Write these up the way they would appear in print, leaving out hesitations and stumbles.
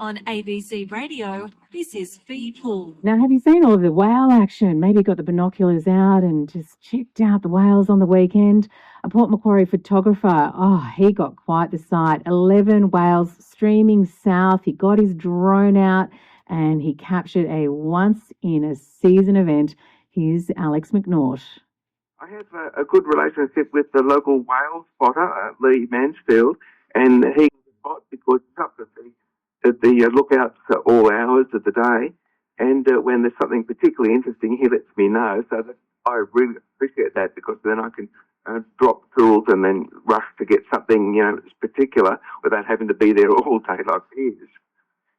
On ABC Radio, this is Feed Pull. Now, have you seen all of the whale action? Maybe got the binoculars out and just checked out the whales on the weekend. A Port Macquarie photographer, he got quite the sight. 11 whales streaming south. He got his drone out and he captured a once-in-a-season event. Here's Alex McNaught. I have a good relationship with the local whale spotter, Lee Mansfield, and he can spot because he's up at the lookouts at all hours of the day, and when there's something particularly interesting, he lets me know. So that I really appreciate that because then I can drop tools and then rush to get something particular without having to be there all day like he is.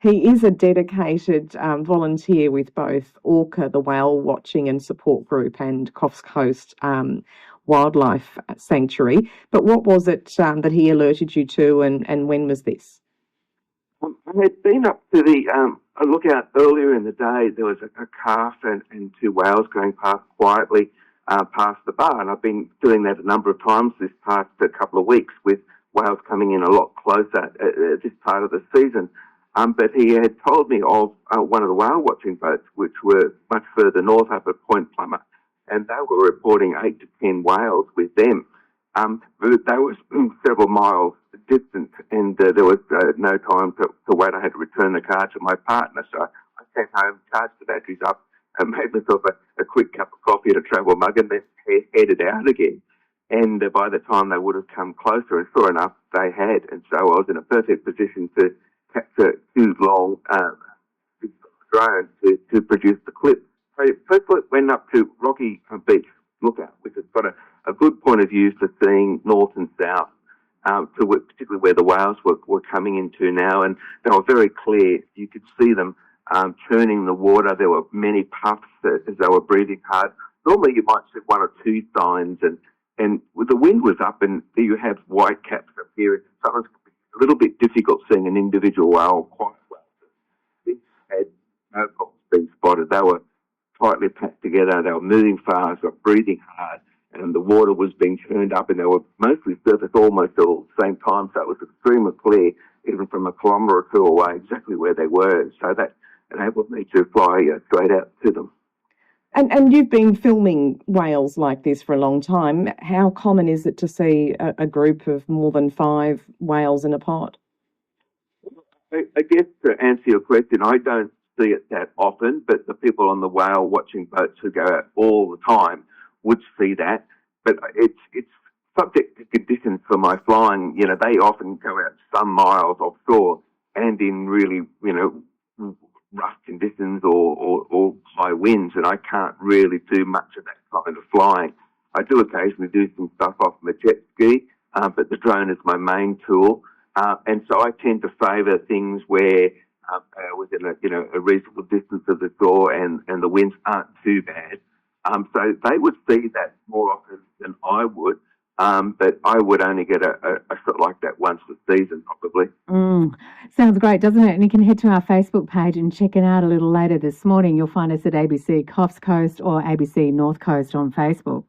He is a dedicated volunteer with both Orca, the whale watching and support group, and Coffs Coast Wildlife Sanctuary. But what was it that he alerted you to, and when was this? I had been up to the lookout earlier in the day. There was a calf and two whales going past quietly past the bar, and I've been doing that a number of times this past couple of weeks with whales coming in a lot closer at this part of the season. But he had told me of one of the whale watching boats, which were much further north up at Point Plummer, and they were reporting 8 to 10 whales with them. But they were several miles distant, and there was no time to wait. I had to return the car to my partner, so I came home, charged the batteries up, and made myself a quick cup of coffee at a travel mug, and then headed out again. And by the time they would have come closer, and sure enough, they had, and so I was in a perfect position to capture two long drones to produce the clip. So first it went up to Rocky Beach Lookout, which has got a good point of view for seeing north and south, particularly where the whales were coming into now, and they were very clear. You could see them churning the water. There were many puffs as they were breathing hard. Normally you might see one or two signs, and the wind was up, and you have white caps appearing. Sometimes it could be a little bit difficult seeing an individual whale quite well. These had no problems being spotted. They were tightly packed together. They were moving fast, they were breathing hard, and the water was being churned up, and they were mostly surfaced almost all at the same time, so it was extremely clear, even from a kilometre or two away, exactly where they were. So that enabled me to fly straight out to them. And you've been filming whales like this for a long time. How common is it to see a group of more than 5 whales in a pod? I guess to answer your question, I don't see it that often, but the people on the whale watching boats who go out all the time would see that. But it's subject to conditions for my flying. They often go out some miles offshore and in really, rough conditions or high winds, and I can't really do much of that kind of flying. I do occasionally do some stuff off my jet ski, but the drone is my main tool, and so I tend to favour things where within a reasonable distance of the shore and the winds aren't too bad. So they would see that more often than I would. But I would only get a shot like that once a season, probably. Sounds great, doesn't it? And you can head to our Facebook page and check it out a little later this morning. You'll find us at ABC Coffs Coast or ABC North Coast on Facebook.